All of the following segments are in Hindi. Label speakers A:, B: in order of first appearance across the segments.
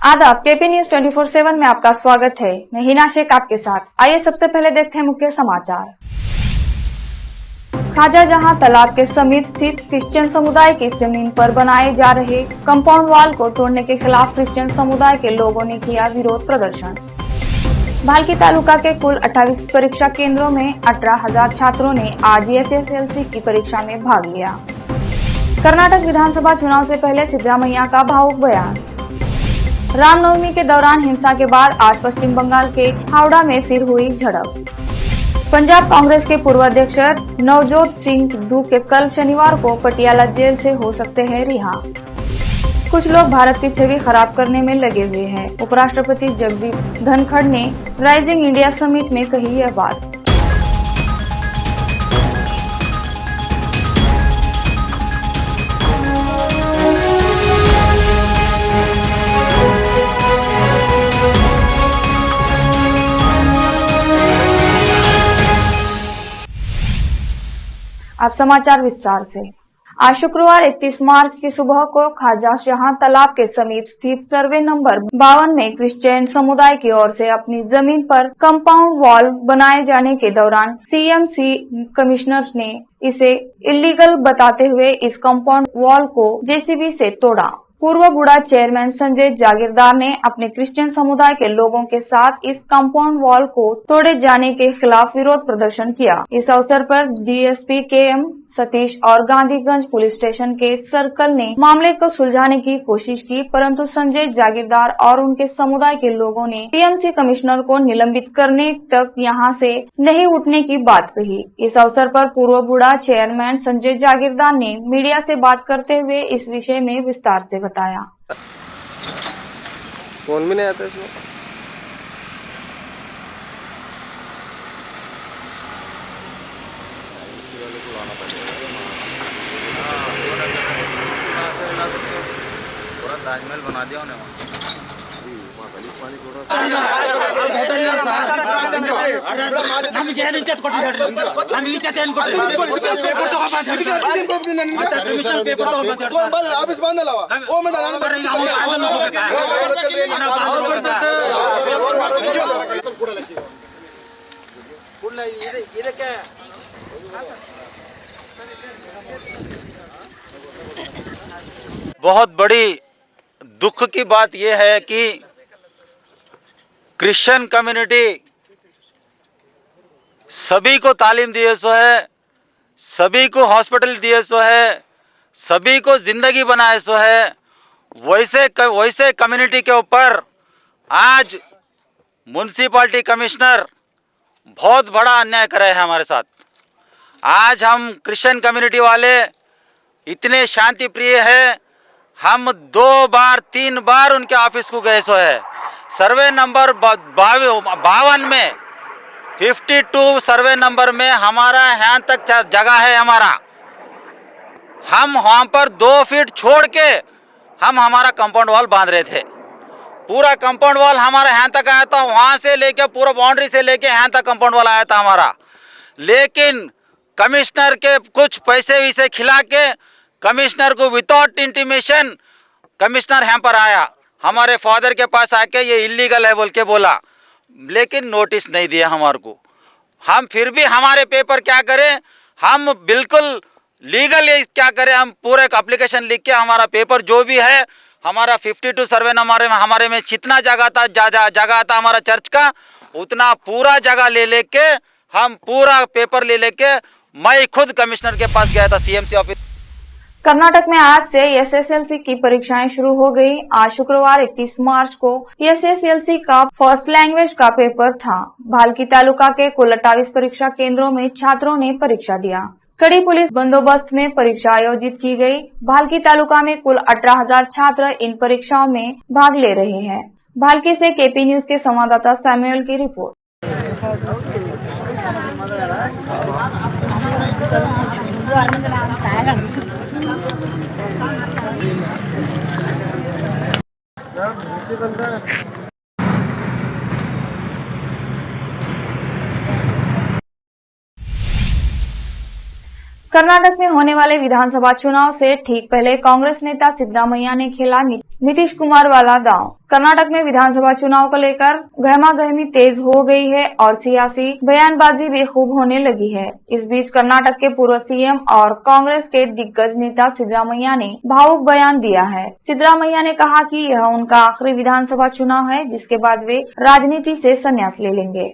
A: आदाब, केपी न्यूज 24/7 में आपका स्वागत है। मैं हिना शेख आपके साथ। आइए सबसे पहले देखते हैं मुख्य समाचार। खाजा जहां तालाब के समीप स्थित क्रिश्चियन समुदाय की जमीन पर बनाए जा रहे कंपाउंड वॉल को तोड़ने के खिलाफ क्रिश्चियन समुदाय के लोगों ने किया विरोध प्रदर्शन। भाल्की तालुका के कुल 28 परीक्षा केंद्रों में 18,000 छात्रों ने आज एसएसएलसी की परीक्षा में भाग लिया। कर्नाटक विधानसभा चुनाव से पहले सिद्धरामैया का भावुक बयान। रामनवमी के दौरान हिंसा के बाद आज पश्चिम बंगाल के हावड़ा में फिर हुई झड़प। पंजाब कांग्रेस के पूर्व अध्यक्ष नवजोत सिंह सिद्धू के कल शनिवार को पटियाला जेल से हो सकते हैं रिहा। कुछ लोग भारत की छवि खराब करने में लगे हुए हैं। उपराष्ट्रपति जगदीप धनखड़ ने राइजिंग इंडिया समिट में कही यह बात। अब समाचार विस्तार से। आज शुक्रवार 31 मार्च की सुबह को खाजा जहां तालाब के समीप स्थित सर्वे नंबर 52 में क्रिश्चियन समुदाय की ओर से अपनी जमीन पर कंपाउंड वॉल बनाए जाने के दौरान सीएमसी कमिश्नर ने इसे इलीगल बताते हुए इस कंपाउंड वॉल को जेसीबी से तोड़ा। पूर्व बुढ़ा चेयरमैन संजय जागीरदार ने अपने क्रिश्चियन समुदाय के लोगों के साथ इस कंपाउंड वॉल को तोड़े जाने के खिलाफ विरोध प्रदर्शन किया। इस अवसर पर डीएसपी केएम सतीश और गांधीगंज पुलिस स्टेशन के सर्कल ने मामले को सुलझाने की कोशिश की, परंतु संजय जागीरदार और उनके समुदाय के लोगों ने सीएमसी कमिश्नर को निलंबित करने तक यहां से नहीं उठने की बात कही। इस अवसर पर पूर्व बुढ़ा चेयरमैन संजय जागीरदार ने मीडिया से बात करते हुए इस विषय में विस्तार से बताया।
B: कौन भी नहीं आता इसमें? पूरा ताजमहल बना दिया उन्हें
C: बहुत बड़ी दुख की बात यह है कि क्रिश्चियन कम्युनिटी सभी को तालीम दिए सो है, सभी को हॉस्पिटल दिए सो है, सभी को जिंदगी बनाए सो है, वैसे कम्युनिटी के ऊपर आज म्युनिसिपैलिटी कमिश्नर बहुत बड़ा अन्याय कर रहे हैं हमारे साथ। आज हम क्रिश्चियन कम्युनिटी वाले इतने शांति प्रिय है, हम 2 बार 3 बार उनके ऑफिस को गए सो है। सर्वे नंबर 52 में 52 सर्वे नंबर में हमारा यहाँ तक जगह है हमारा। हम वहाँ पर 2 फीट छोड़ के हम हमारा कंपाउंड वॉल बांध रहे थे। पूरा कंपाउंड वॉल हमारा यहाँ तक आया था, वहाँ से लेके पूरा बाउंड्री से लेके यहाँ तक कंपाउंड वॉल आया था हमारा। लेकिन कमिश्नर के कुछ पैसे वैसे खिला के कमिश्नर को विदाउट इंटीमेशन कमिश्नर यहाँ पर आया, हमारे फादर के पास आके ये इलीगल है बोल के बोला, लेकिन नोटिस नहीं दिया हमारे को। हम फिर भी हमारे पेपर क्या करें, हम बिल्कुल लीगल क्या करें, हम पूरे एप्लीकेशन लिख के हमारा पेपर जो भी है हमारा 52 सर्वे नंबर में हमारे में जितना जगह था हमारा चर्च का, उतना पूरा जगह ले लेके हम पूरा पेपर ले लेके मैं खुद कमिश्नर के पास गया था सीएमसी ऑफिस।
A: कर्नाटक में आज से एसएसएलसी की परीक्षाएं शुरू हो गई। आज शुक्रवार 31 मार्च को एसएसएलसी का फर्स्ट लैंग्वेज का पेपर था। भाल्की तालुका के कुल 28 परीक्षा केंद्रों में छात्रों ने परीक्षा दिया। कड़ी पुलिस बंदोबस्त में परीक्षा आयोजित की गई। भाल्की तालुका में कुल 18,000 छात्र इन परीक्षाओं में भाग ले रहे हैं। भाल्की से केपी न्यूज के संवाददाता सैमुअल की रिपोर्ट। कर्नाटक में होने वाले विधानसभा चुनाव से ठीक पहले कांग्रेस नेता सिद्धरामैया ने खेला नीतीश कुमार वाला दांव। कर्नाटक में विधानसभा चुनाव को लेकर गहमागहमी तेज हो गई है और सियासी बयानबाजी भी खूब होने लगी है। इस बीच कर्नाटक के पूर्व सीएम और कांग्रेस के दिग्गज नेता सिद्धरामैया ने भावुक बयान दिया है। सिद्धरामैया ने कहा कि यह उनका आखिरी विधानसभा चुनाव है, जिसके बाद वे राजनीति से संन्यास ले लेंगे।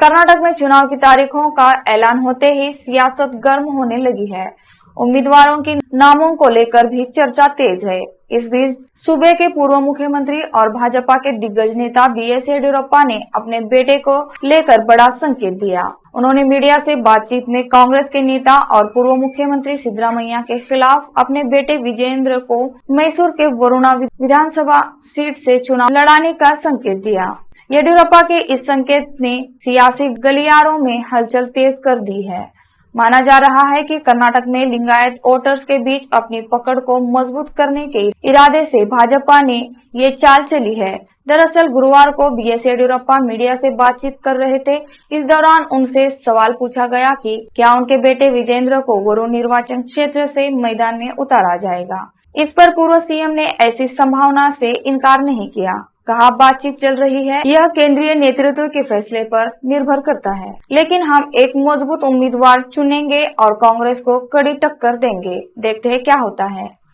A: कर्नाटक में चुनाव की तारीखों का ऐलान होते ही सियासत गर्म होने लगी है। उम्मीदवारों के नामों को लेकर भी चर्चा तेज है। इस बीच सूबे के पूर्व मुख्यमंत्री और भाजपा के दिग्गज नेता बीएस येडियुरप्पा ने अपने बेटे को लेकर बड़ा संकेत दिया। उन्होंने मीडिया से बातचीत में कांग्रेस के नेता और पूर्व मुख्यमंत्री सिद्धरामैया के खिलाफ अपने बेटे विजेंद्र को मैसूर के वरुणा विधानसभा सीट से चुनाव लड़ाने का संकेत दिया। येडियुरप्पा के इस संकेत ने सियासी गलियारों में हलचल तेज कर दी है। माना जा रहा है कि कर्नाटक में लिंगायत वोटर्स के बीच अपनी पकड़ को मजबूत करने के इरादे से भाजपा ने ये चाल चली है। दरअसल गुरुवार को बीएस येडियुरप्पा मीडिया से बातचीत कर रहे थे। इस दौरान उनसे सवाल पूछा गया कि क्या उनके बेटे विजेंद्र को वरुण निर्वाचन क्षेत्र से मैदान में उतारा जाएगा। इस पर पूर्व सीएम ने ऐसी संभावना से इनकार नहीं किया। कहा, बातचीत चल रही है, यह केंद्रीय नेतृत्व के फैसले पर निर्भर करता है, लेकिन हम एक मजबूत उम्मीदवार चुनेंगे और कांग्रेस को कड़ी टक्कर देंगे। देखते हैं क्या होता है।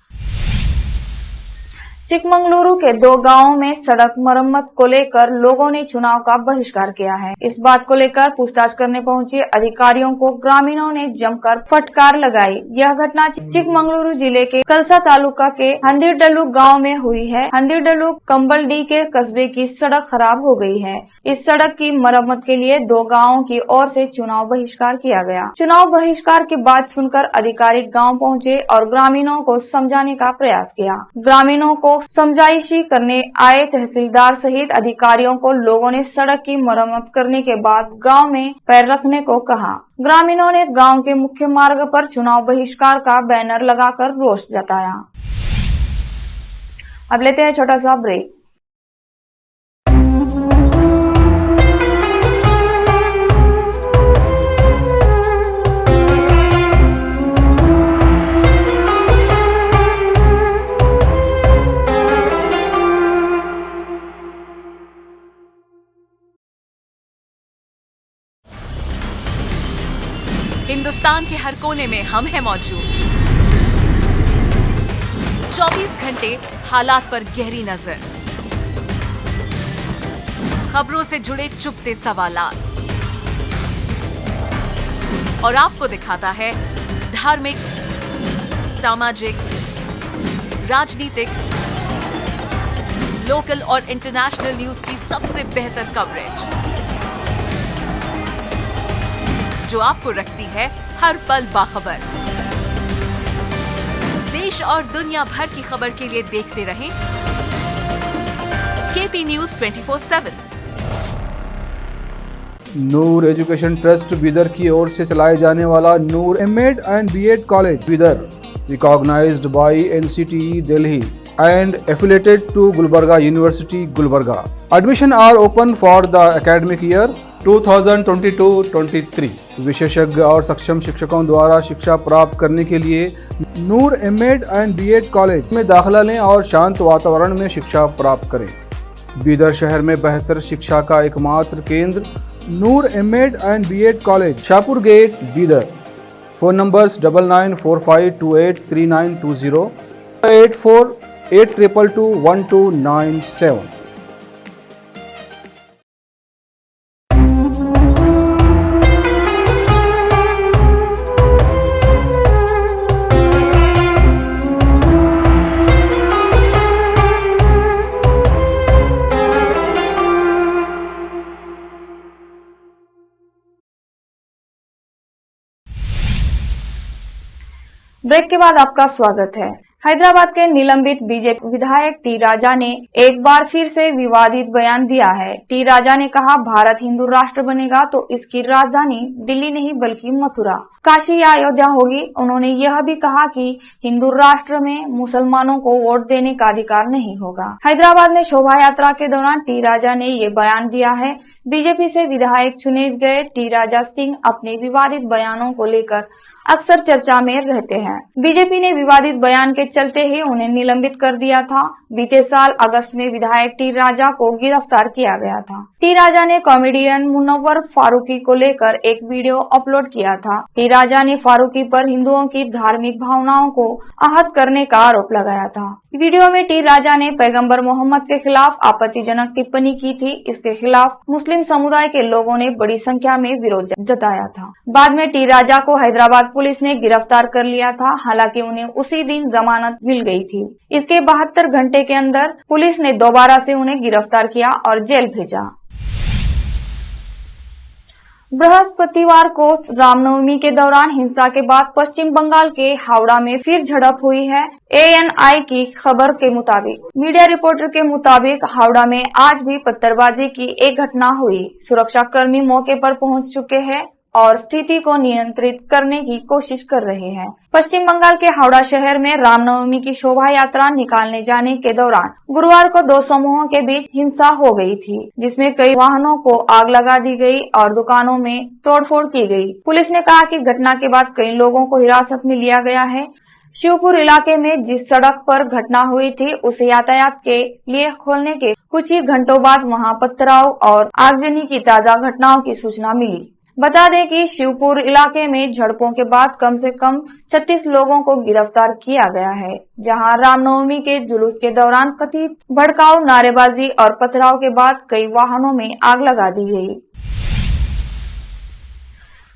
A: चिकमंगलुरु के 2 गांवों में सड़क मरम्मत को लेकर लोगों ने चुनाव का बहिष्कार किया है। इस बात को लेकर पूछताछ करने पहुंचे अधिकारियों को ग्रामीणों ने जमकर फटकार लगाई। यह घटना चिकमंगलुरु जिले के कलसा तालुका के हंदीरडलु गांव में हुई है। हंदीरडलु कंबलडी के कस्बे की सड़क खराब हो गई है। इस सड़क की मरम्मत के लिए 2 गाँवों की ओर से चुनाव बहिष्कार किया गया। चुनाव बहिष्कार की बात सुनकर अधिकारी गाँव पहुँचे और ग्रामीणों को समझाने का प्रयास किया। ग्रामीणों को समझाइशी करने आए तहसीलदार सहित अधिकारियों को लोगों ने सड़क की मरम्मत करने के बाद गांव में पैर रखने को कहा। ग्रामीणों ने गांव के मुख्य मार्ग पर चुनाव बहिष्कार का बैनर लगाकर रोष जताया। अब लेते हैं छोटा सा ब्रेक।
D: हिंदुस्तान के हर कोने में हम हैं मौजूद। 24 घंटे हालात पर गहरी नजर, खबरों से जुड़े चुपते सवालात और आपको दिखाता है धार्मिक, सामाजिक, राजनीतिक, लोकल और इंटरनेशनल न्यूज की सबसे बेहतर कवरेज, जो आपको रखती है हर पल बाखबर। देश और दुनिया भर की खबर के लिए देखते रहें KP news 24/7।
E: Noor education trust Bidar की ओर से चलाए जाने वाला Noor MEd and BEd college Bidar, recognised by NCTE Delhi and affiliated to Gulbarga University, Gulbarga. Admission are open for the academic year 2022-23. विशेषज्ञ और सक्षम शिक्षकों द्वारा शिक्षा प्राप्त करने के लिए नूर एमएड एंड बीएड कॉलेज में दाखिला लें और शांत वातावरण में शिक्षा प्राप्त करें। बीदर शहर में बेहतर शिक्षा का एकमात्र केंद्र Noor MEd and BEd college, Shahpur gate, Bidar. Phone numbers 9945283920, 8482221297।
A: Break के बाद आपका स्वागत है। हैदराबाद के निलंबित बीजेपी विधायक टी राजा ने एक बार फिर से विवादित बयान दिया है। टी राजा ने कहा, भारत हिंदू राष्ट्र बनेगा तो इसकी राजधानी दिल्ली नहीं बल्कि मथुरा काशी या अयोध्या होगी। उन्होंने यह भी कहा कि हिंदू राष्ट्र में मुसलमानों को वोट देने का अधिकार नहीं होगा। हैदराबाद में शोभा यात्रा के दौरान टी राजा ने ये बयान दिया है। बीजेपी से विधायक चुने गए टी राजा सिंह अपने विवादित बयानों को लेकर अक्सर चर्चा में रहते हैं। बीजेपी ने विवादित बयान के चलते ही उन्हें निलंबित कर दिया था। बीते साल अगस्त में विधायक टी राजा को गिरफ्तार किया गया था। टी राजा ने कॉमेडियन मुनव्वर फारूकी को लेकर एक वीडियो अपलोड किया था। टी राजा ने फारूकी पर हिंदुओं की धार्मिक भावनाओं को आहत करने का आरोप लगाया था। वीडियो में टी राजा ने पैगंबर मोहम्मद के खिलाफ आपत्तिजनक टिप्पणी की थी। इसके खिलाफ मुस्लिम समुदाय के लोगों ने बड़ी संख्या में विरोध जताया था। बाद में टी राजा को हैदराबाद पुलिस ने गिरफ्तार कर लिया था। हालांकि उन्हें उसी दिन जमानत मिल गई थी। इसके 72 घंटे के अंदर पुलिस ने दोबारा से उन्हें गिरफ्तार किया और जेल भेजा। बृहस्पतिवार को रामनवमी के दौरान हिंसा के बाद पश्चिम बंगाल के हावड़ा में फिर झड़प हुई है। ANI की खबर के मुताबिक मीडिया रिपोर्टर के मुताबिक हावड़ा में आज भी पत्थरबाजी की एक घटना हुई। सुरक्षा कर्मी मौके पर पहुंच चुके हैं और स्थिति को नियंत्रित करने की कोशिश कर रहे हैं। पश्चिम बंगाल के हावड़ा शहर में रामनवमी की शोभा यात्रा निकालने जाने के दौरान गुरुवार को दो समूहों के बीच हिंसा हो गई थी, जिसमें कई वाहनों को आग लगा दी गई और दुकानों में तोड़फोड़ की गई। पुलिस ने कहा कि घटना के बाद कई लोगों को हिरासत में लिया गया है। शिवपुर इलाके में जिस सड़क पर घटना हुई थी उसे यातायात के लिए खोलने के कुछ ही घंटों बाद वहां पथराव और आगजनी की ताजा घटनाओं की सूचना मिली। बता दें कि शिवपुर इलाके में झड़पों के बाद कम से कम 36 लोगों को गिरफ्तार किया गया है, जहां रामनवमी के जुलूस के दौरान कथित भड़काऊ नारेबाजी और पथराव के बाद कई वाहनों में आग लगा दी गई।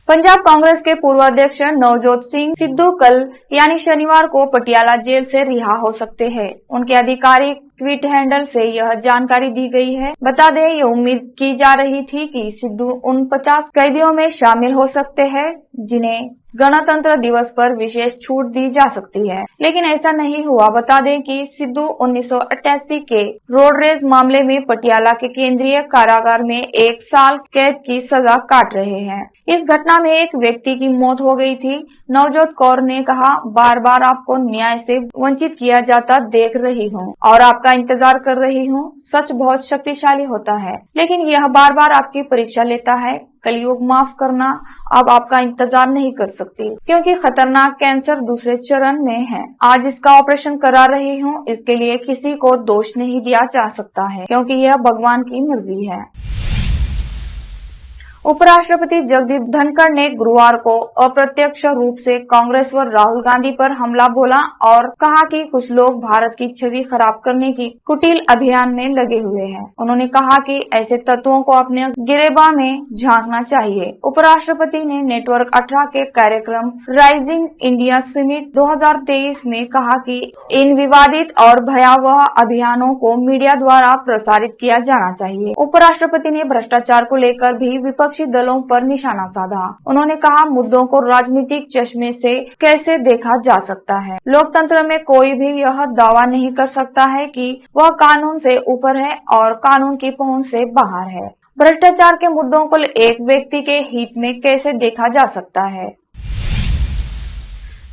A: पंजाब कांग्रेस के पूर्व अध्यक्ष नवजोत सिंह सिद्धू कल यानी शनिवार को पटियाला जेल से रिहा हो सकते हैं। उनके आधिकारिक ट्वीट हैंडल से यह जानकारी दी गई है। बता दें, ये उम्मीद की जा रही थी कि सिद्धू उन 50 कैदियों में शामिल हो सकते हैं जिन्हें गणतंत्र दिवस पर विशेष छूट दी जा सकती है, लेकिन ऐसा नहीं हुआ। बता दें कि सिद्धू 1988 के रोड रेज मामले में पटियाला के केंद्रीय कारागार में 1 साल कैद की सजा काट रहे हैं। इस घटना में एक व्यक्ति की मौत हो गई थी। नवजोत कौर ने कहा, बार बार आपको न्याय से वंचित किया जाता देख रही हूँ और आपका इंतजार कर रही हूँ। सच बहुत शक्तिशाली होता है, लेकिन यह बार बार आपकी परीक्षा लेता है। कलयुग माफ करना, अब आपका इंतजार नहीं कर सकती क्योंकि खतरनाक कैंसर दूसरे चरण में है। आज इसका ऑपरेशन करा रही हूँ। इसके लिए किसी को दोष नहीं दिया जा सकता है क्योंकि यह भगवान की मर्जी है। उपराष्ट्रपति जगदीप धनखड़ ने गुरुवार को अप्रत्यक्ष रूप से कांग्रेस व राहुल गांधी पर हमला बोला और कहा कि कुछ लोग भारत की छवि खराब करने की कुटिल अभियान में लगे हुए हैं। उन्होंने कहा कि ऐसे तत्वों को अपने गिरेबान में झांकना चाहिए। उपराष्ट्रपति ने नेटवर्क 18 के कार्यक्रम राइजिंग इंडिया समिट 2023 में कहा कि इन विवादित और भयावह अभियानों को मीडिया द्वारा प्रसारित किया जाना चाहिए। उपराष्ट्रपति ने भ्रष्टाचार को लेकर भी विपक्षी दलों पर निशाना साधा। उन्होंने कहा, मुद्दों को राजनीतिक चश्मे से कैसे देखा जा सकता है। लोकतंत्र में कोई भी यह दावा नहीं कर सकता है कि वह कानून से ऊपर है और कानून की पहुंच से बाहर है। भ्रष्टाचार के मुद्दों को एक व्यक्ति के हित में कैसे देखा जा सकता है।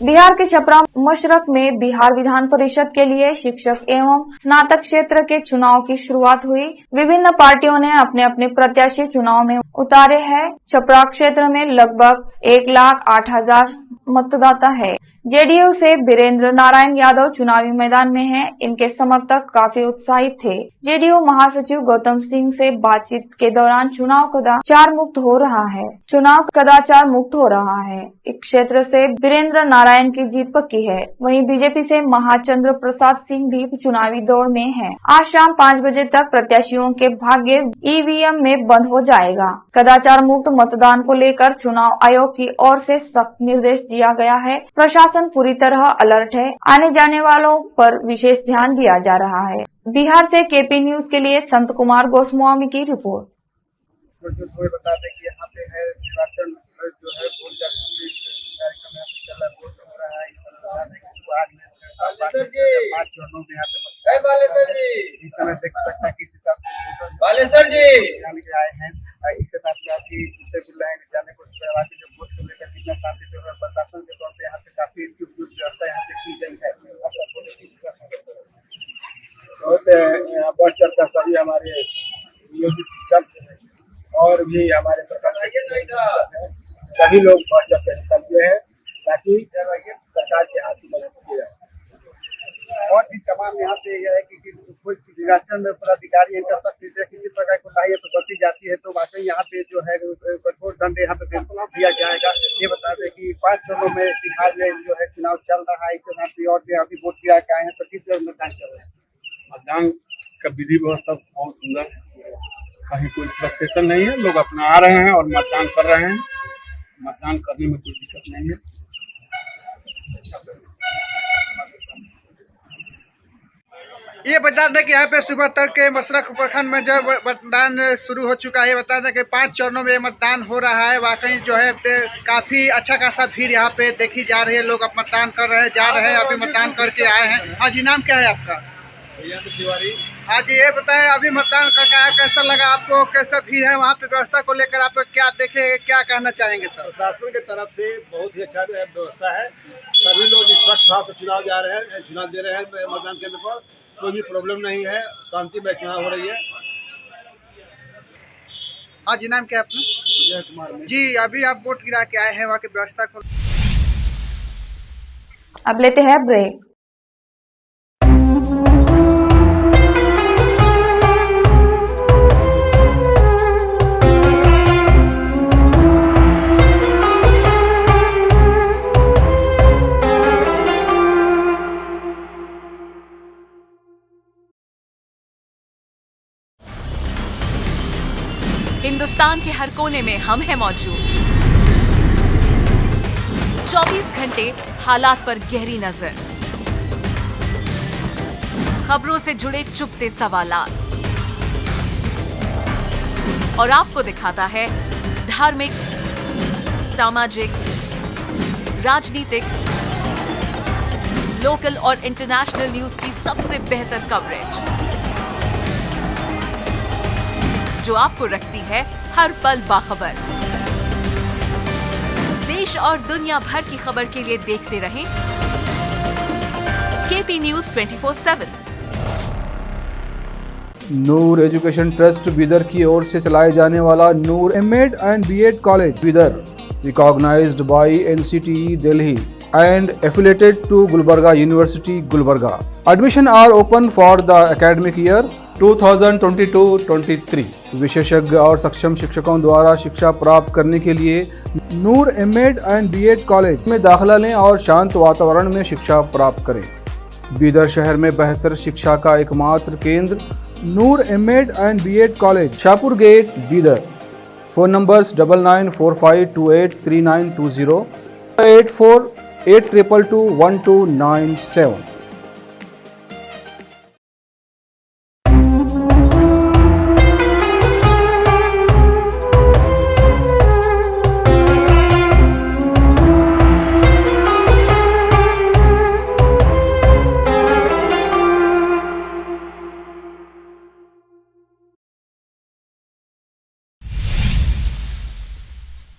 A: बिहार के छपरा मशरक में बिहार विधान परिषद के लिए शिक्षक एवं स्नातक क्षेत्र के चुनाव की शुरुआत हुई। विभिन्न पार्टियों ने अपने अपने प्रत्याशी चुनाव में उतारे हैं। छपरा क्षेत्र में लगभग 1,08,000 मतदाता है। जेडीयू से वीरेंद्र नारायण यादव चुनावी मैदान में हैं। इनके समर्थक काफी उत्साहित थे। जेडीयू महासचिव गौतम सिंह से बातचीत के दौरान चुनाव कदाचार मुक्त हो रहा है। इस क्षेत्र से वीरेंद्र नारायण की जीत पक्की है। वहीं बीजेपी से महाचंद्र प्रसाद सिंह भी चुनावी दौड़ में हैं। आज शाम 5 बजे तक प्रत्याशियों के भाग्य ईवीएम में बंद हो जाएगा। कदाचार मुक्त मतदान को लेकर चुनाव आयोग की ओर से सख्त निर्देश दिया गया है। प्रशासन पूरी तरह अलर्ट है। आने जाने वालों पर विशेष ध्यान दिया जा रहा है। बिहार से केपी न्यूज के लिए संत कुमार गोस्वामी की रिपोर्ट।
B: बता दें कि यहाँ पे है निर्वाचन जो है वोट कार्यक्रम यहाँ पे चल रहा है, वोट हो रहा है। इस समय देख सकता है किस हिसाब से बालेश्वर जी आए हैं। इसके साथ उससे मिल रहे हैं जाने को जो वोट को लेकर में शांति व्यवस्था प्रशासन के तौर पे यहाँ पे काफी व्यवस्था यहाँ पे की गई है। बहुत बढ़ चढ़ कर सभी हमारे नियोजित शिक्षक और भी हमारे सभी लोग बढ़ चढ़ कर हिस्सा लिए हैं ताकि सरकार के हाथ की मदद की जा सके। और भी तमाम यहाँ पे यह है कि कोई निर्वाचन पदाधिकारी इनका सख्त किसी प्रकार की कोताही बरती जाती है तो वाकई यहाँ पे जो है कठोर दंड यहाँ पे दिया जाएगा। ये बता दें कि 5 चरणों में बिहार में जो है चुनाव चल रहा है, इसके साथ और भी अभी वोट गिरा के आए हैं, सभी मतदान चल रहा है।
F: मतदान का विधि व्यवस्था बहुत सुंदर है, कहीं कोई फ्रस्ट्रेशन नहीं है, लोग अपना आ रहे हैं और मतदान कर रहे हैं। मतदान करने में कोई दिक्कत नहीं है।
B: ये बता दें कि यहाँ पे सुबह तक के मसरख प्रखंड में जब मतदान शुरू हो चुका है, बता दें कि 5 चरणों में मतदान हो रहा है। वाकई जो है काफी अच्छा खासा भीड़ यहाँ पे देखी जा रही है, लोग अब मतदान कर रहे हैं, जा रहे हैं, अभी मतदान करके आए हैं। हाँ जी, नाम क्या है आपका?
F: तिवारी।
B: हाँ जी, ये बताएं अभी मतदान करके आया, कैसा लगा आपको, कैसा भीड़ है वहाँ पे, व्यवस्था को लेकर आप क्या देखे, क्या कहना चाहेंगे सर?
F: प्रशासन के तरफ से बहुत ही अच्छा व्यवस्था है, सभी लोग निष्पक्ष भाव से चुनाव जा रहे हैं, चुनाव दे रहे हैं। मतदान केंद्र पर कोई भी प्रॉब्लम नहीं है, शांति में चुनाव हो रही है।
B: हाँ जी, नाम क्या है अपना?
F: विजय कुमार
B: जी, अभी आप वोट गिरा के आए हैं, वहाँ की व्यवस्था को।
A: अब लेते हैं ब्रेक।
D: हिंदुस्तान के हर कोने में हम हैं मौजूद। 24 घंटे हालात पर गहरी नजर, खबरों से जुड़े चुपते सवालात और आपको दिखाता है धार्मिक, सामाजिक, राजनीतिक, लोकल और इंटरनेशनल न्यूज की सबसे बेहतर कवरेज जो आपको रखती है हर पल बाखबर। देश और दुनिया भर की खबर के लिए देखते रहें KP news 24/7।
E: Noor education trust Bidar की ओर से चलाए जाने वाला Noor MEd and BEd college Bidar, recognised by NCTE Delhi and affiliated to Gulbarga University, Gulbarga. Admission are open for the academic year 2022-23. विशेषज्ञ और सक्षम शिक्षकों द्वारा शिक्षा प्राप्त करने के लिए नूर एमएड एंड बीएड कॉलेज में दाखिला लें और शांत वातावरण में शिक्षा प्राप्त करें। बीदर शहर में बेहतर शिक्षा का एकमात्र केंद्र Noor MEd and BEd college, Shahpur gate, Bidar. Phone numbers 9945283920, 8482221297।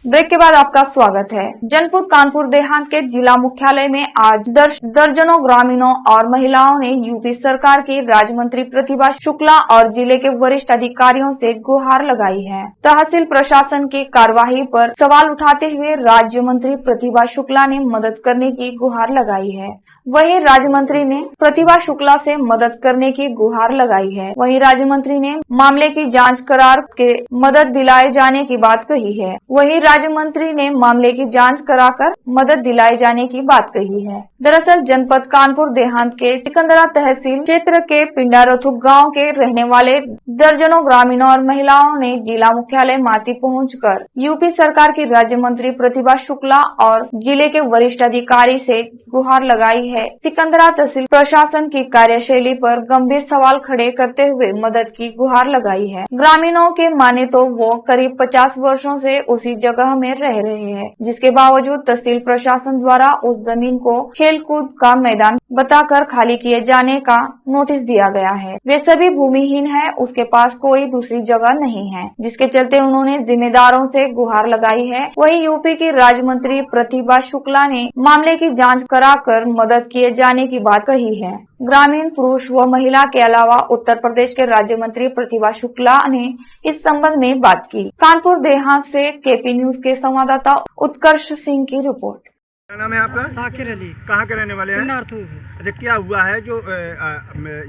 A: Break के बाद आपका स्वागत है। जनपद कानपुर देहात के जिला मुख्यालय में आज दर्जनों ग्रामीणों और महिलाओं ने यूपी सरकार की राज्य मंत्री प्रतिभा शुक्ला और जिले के वरिष्ठ अधिकारियों से गुहार लगाई है। तहसील प्रशासन की कार्यवाही पर सवाल उठाते हुए राज्य मंत्री प्रतिभा शुक्ला ने मदद करने की गुहार लगाई है। वहीं राज्य मंत्री ने प्रतिभा शुक्ला से मदद करने की गुहार लगाई है। वहीं राज्य मंत्री ने मामले की जांच करार के मदद दिलाए जाने की बात कही है। वहीं राज्य मंत्री ने मामले की जांच कराकर मदद दिलाए जाने की बात कही है। दरअसल जनपद कानपुर देहात के सिकंदरा तहसील क्षेत्र के पिंडारथुक गांव के रहने वाले दर्जनों ग्रामीणों और महिलाओं ने जिला मुख्यालय माती पहुंचकर यूपी सरकार की राज्य मंत्री प्रतिभा शुक्ला और जिले के वरिष्ठ अधिकारी से गुहार लगाई है। सिकंदरा तहसील प्रशासन की कार्यशैली पर गंभीर सवाल खड़े करते हुए मदद की गुहार लगाई है। ग्रामीणों के माने तो वो करीब 50 वर्षों से उसी जगह में रह रहे हैं, जिसके बावजूद तहसील प्रशासन द्वारा उस जमीन को खेल खेल कूद का मैदान बताकर खाली किए जाने का नोटिस दिया गया है। वे सभी भूमिहीन हैं, उसके पास कोई दूसरी जगह नहीं है, जिसके चलते उन्होंने जिम्मेदारों से गुहार लगाई है। वहीं यूपी की राज्य मंत्री प्रतिभा शुक्ला ने मामले की जांच कराकर मदद किए जाने की बात कही है। ग्रामीण पुरुष व महिला के अलावा उत्तर प्रदेश के राज्य मंत्री प्रतिभा शुक्ला ने इस संबंध में बात की। कानपुर देहात से केपी न्यूज के संवाददाता उत्कर्ष सिंह की रिपोर्ट।
F: क्या नाम है आपका?
G: साकिर अली।
F: कहाँ के रहने वाले हैं?
G: नार्थू।
F: अच्छा, क्या हुआ है जो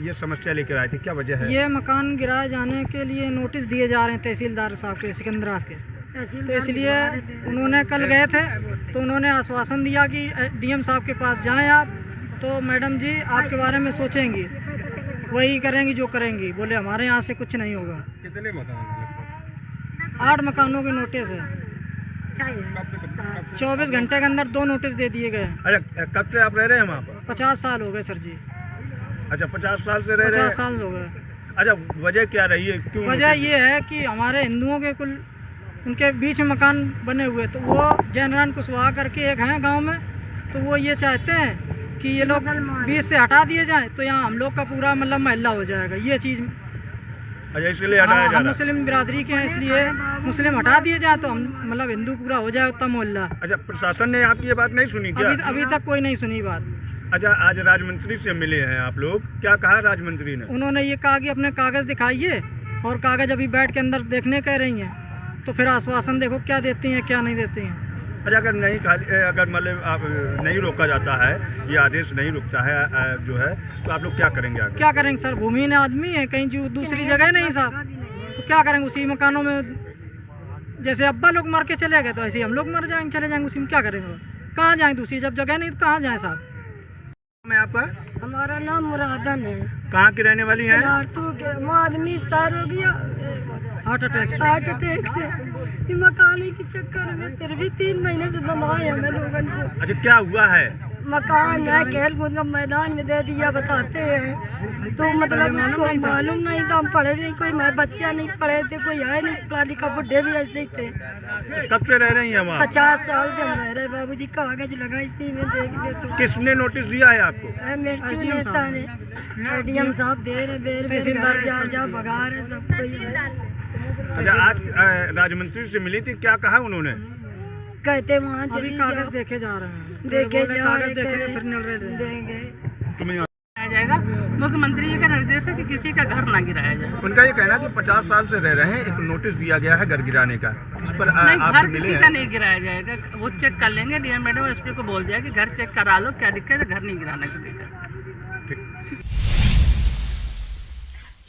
F: ये समस्या लेकर आए थे, क्या वजह है?
G: ये मकान गिराए जाने के लिए नोटिस दिए जा रहे हैं तहसीलदार साहब के, सिकंदराबाद के। तो इसलिए उन्होंने कल गए थे तो उन्होंने आश्वासन दिया कि डीएम साहब के पास जाएं आप, तो मैडम जी आपके बारे में सोचेंगी, वही करेंगी जो करेंगी। बोले हमारे यहाँ से कुछ नहीं होगा।
F: कितने मकान?
G: 8 मकानों के नोटिस है। 24 घंटे के अंदर 2 नोटिस दे दिए गए।
F: अच्छा, कब से आप रह रहे हैं वहाँ पर?
G: 50 साल हो गए सर जी।
F: अच्छा, 50 साल से रह रहे हैं?
G: 50 साल हो गए।
F: अच्छा, वजह क्या रही है, क्यों?
G: वजह ये है कि हमारे हिंदुओं के कुल उनके बीच में मकान बने हुए, तो वो जयनारायण कुशवाहा करके एक हैं गांव में, तो वो ये चाहते हैं कि ये लोग बीच से हटा दिए जाएं, तो यहाँ हम लोग का पूरा मतलब महल्ला हो जाएगा। ये चीज़
F: अच्छा, इसलिए हटाया जा रहा है।
G: हम मुस्लिम बिरादरी के हैं, इसलिए मुस्लिम हटा दिए जाए तो हम मतलब हिंदू पूरा हो जाए उतना मोहल्ला।
F: अच्छा, प्रशासन ने आपकी ये बात नहीं सुनी क्या?
G: अभी तक कोई नहीं सुनी बात।
F: अच्छा, आज राज्य मंत्री से मिले हैं आप लोग, क्या कहा राज्य मंत्री ने?
G: उन्होंने ये कहा कि अपने कागज दिखाइए, और कागज अभी बैठ के अंदर देखने कह रही हैं, तो फिर आश्वासन देखो क्या देती हैं क्या नहीं देती हैं।
F: अच्छा, अगर मतलब आप नहीं रोका जाता है, ये आदेश नहीं रुकता है जो है, तो आप लोग क्या करेंगे आगे?
G: क्या करेंगे सर, भूमिहीन आदमी है, कहीं जो दूसरी जगह नहीं साहब, तो क्या करेंगे? उसी मकानों में जैसे अब्बा लोग मर के चले गए, तो ऐसे ही हम लोग मर जाएंगे, चले जाएंगे उसी में। क्या करेंगे? कहाँ जाएँ? दूसरी जब जगह नहीं तो कहाँ जाएँ साहब?
F: मैं आपका?
H: हमारा नाम मुरादन है।
F: कहाँ की रहने वाली हैं?
H: आदमी एक्सपायर हो गया
G: हार्ट अटैक
H: से। ये मकान के चक्कर में फिर भी 3 महीने से दबाए हमें लोगों को।
F: अच्छा, क्या हुआ है?
H: मकान है खेल कूद का मैदान में दे दिया बताते हैं, तो मतलब उसको मालूम नहीं था। हम पढ़े नहीं, कोई मैं बच्चा नहीं पढ़े थे, कोई है नहीं पढ़ा लिखा, बुढ़े भी ऐसे ही थे।
F: कब से रह रही हैं वहाँ?
H: 50 साल से हम रह रहे। बाबूजी कागज लगा इसी में देख ले तो।
F: किसने नोटिस दिया है आपको?
H: मिर्च नेता ने, डीएम साहब दे रहे, बेर जा भगा रहे सबको।
F: अच्छा, आज राज्य मंत्री से मिली थी, क्या कहा उन्होंने?
H: कहते वहाँ
G: अभी कागज देखे जा रहे हैं,
H: देखे
G: कागज देखेंगे फिर देंगे।
F: तुम्हें
I: जाएगा। मुख्यमंत्री जी का निर्देश है कि किसी का घर ना गिराया जाए।
F: उनका ये कहना है कि 50 साल से रह रहे हैं, एक नोटिस दिया गया है घर गिराने का, इस पर
I: नहीं, घर
F: मिले
I: किसी
F: हैं?
I: का नहीं गिराया जाएगा, वो चेक कर लेंगे। डीएम मैडम एसपी को बोल दिया कि घर चेक करा लो, क्या दिक्कत है, घर नहीं गिराना किसी का।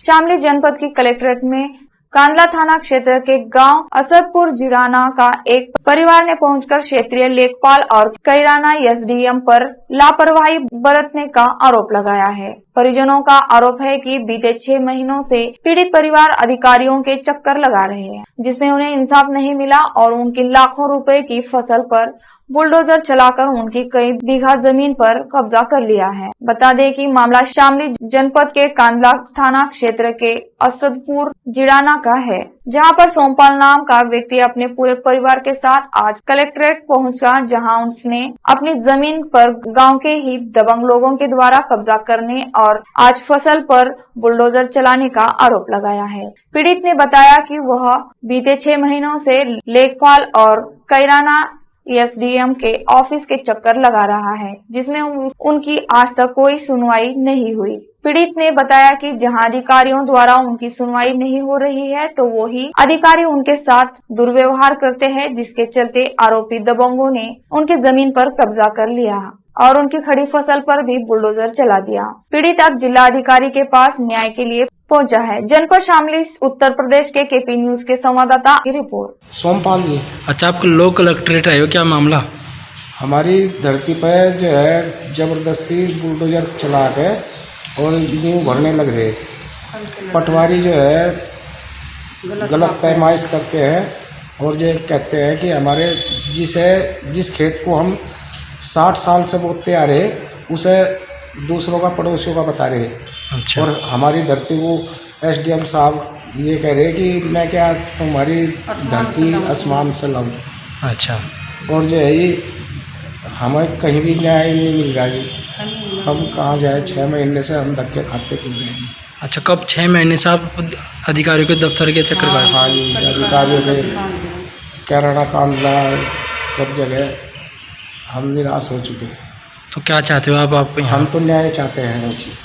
A: शामली जनपद की कलेक्ट्रेट में कांदला थाना क्षेत्र के गांव असदपुर जिराना का एक परिवार ने पहुंचकर क्षेत्रीय लेखपाल और कैराना एसडीएम पर लापरवाही बरतने का आरोप लगाया है। परिजनों का आरोप है कि बीते 6 महीनों से पीड़ित परिवार अधिकारियों के चक्कर लगा रहे हैं, जिसमें उन्हें इंसाफ नहीं मिला और उनकी लाखों रुपए की फसल पर बुलडोजर चलाकर उनकी कई बीघा जमीन पर कब्जा कर लिया है। बता दें कि मामला शामली जनपद के कांदला थाना क्षेत्र के असदपुर जिराना का है, जहां पर सोमपाल नाम का व्यक्ति अपने पूरे परिवार के साथ आज कलेक्ट्रेट पहुंचा, जहां उसने अपनी जमीन पर गांव के ही दबंग लोगों के द्वारा कब्जा करने और आज फसल पर बुलडोजर चलाने का आरोप लगाया है। पीड़ित ने बताया कि वह बीते 6 महीनों से लेखपाल और कैराना एसडीएम के ऑफिस के चक्कर लगा रहा है, जिसमें उनकी आज तक कोई सुनवाई नहीं हुई। पीड़ित ने बताया कि जहां अधिकारियों द्वारा उनकी सुनवाई नहीं हो रही है, तो वही अधिकारी उनके साथ दुर्व्यवहार करते हैं, जिसके चलते आरोपी दबंगों ने उनकी जमीन पर कब्जा कर लिया और उनकी खड़ी फसल पर भी बुलडोजर चला दिया। पीड़ित अब जिला अधिकारी के पास न्याय के लिए पहुंचा है। जनपद शामली उत्तर प्रदेश के केपी न्यूज के संवाददाता की रिपोर्ट।
J: सोमपाल जी।
K: अच्छा, आप लोग कलेक्ट्रेट आए हो, क्या मामला?
J: हमारी धरती पर जो है जबरदस्ती बुलडोजर चला के और नींव भरने लग रहे। पटवारी जो है गलत पैमाइश करते हैं और ये कहते हैं कि हमारे जिस खेत को हम 60 साल से बोते आ रहे उसे दूसरों का पड़ोसियों का बता रहे।
K: अच्छा।
J: और हमारी धरती को एसडीएम साहब ये कह रहे कि मैं क्या तुम्हारी धरती आसमान से लाऊं।
K: अच्छा।
J: और जो है ये हमें कहीं भी न्याय नहीं मिल रहा जी। हम कहाँ जाए, 6 महीने से हम धक्के खाते फिर रहे जी।
K: अच्छा, कब 6 महीने से आप अधिकारियों के दफ्तर के चक्कर काट?
J: हाँ जी, अधिकारियों के कैराना कांडला सब जगह हम निराश हो चुके हैं।
K: तो क्या चाहते हो आप यहाँ?
J: हम तो न्याय चाहते हैं वो चीज़,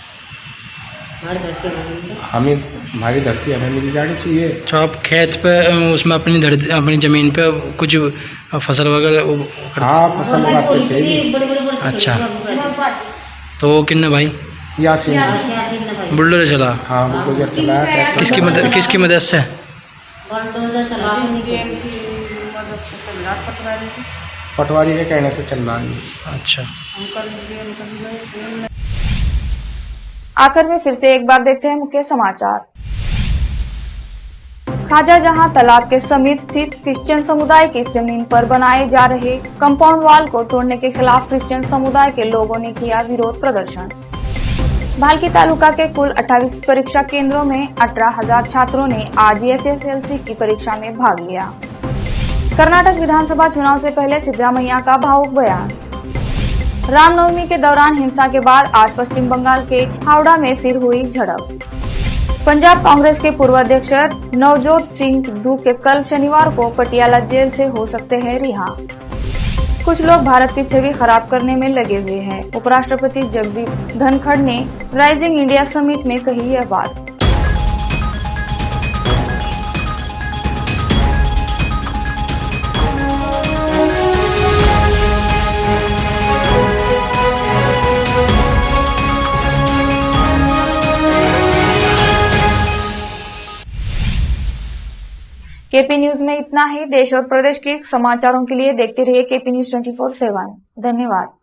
J: हमें हमारी धरती हमें मिल जानी चाहिए।
K: तो आप खेत पे उसमें अपनी ज़मीन पे कुछ फसल वगैरह?
J: हाँ, फसल लगाते थे जी।
K: अच्छा, तो वो किन्ने भाई?
J: यासीन
K: बुलडोजर चला?
J: हाँ, बुलडोजर चला है।
K: किसकी मदद से?
J: पटवारी के कहने से चल रहा है जी।
K: अच्छा,
A: आखिर में फिर से एक बार देखते हैं मुख्य समाचार। खाजाजहां तालाब के समीप स्थित क्रिश्चियन समुदाय की जमीन पर बनाए जा रहे कंपाउंड वॉल को तोड़ने के खिलाफ क्रिश्चियन समुदाय के लोगों ने किया विरोध प्रदर्शन। भालकी तालुका के कुल 28 परीक्षा केंद्रों में 18,000 छात्रों ने आज एसएसएलसी की परीक्षा में भाग लिया। कर्नाटक विधानसभा चुनाव से पहले सिद्धरामैया का भावुक बयान। रामनवमी के दौरान हिंसा के बाद आज पश्चिम बंगाल के हावड़ा में फिर हुई झड़प। पंजाब कांग्रेस के पूर्व अध्यक्ष नवजोत सिंह सिद्धू के कल शनिवार को पटियाला जेल से हो सकते हैं रिहा। कुछ लोग भारत की छवि खराब करने में लगे हुए हैं। उपराष्ट्रपति जगदीप धनखड़ ने राइजिंग इंडिया समिट में कही यह बात। केपी न्यूज में इतना ही। देश और प्रदेश के समाचारों के लिए देखते रहिए केपी न्यूज 24/7। धन्यवाद।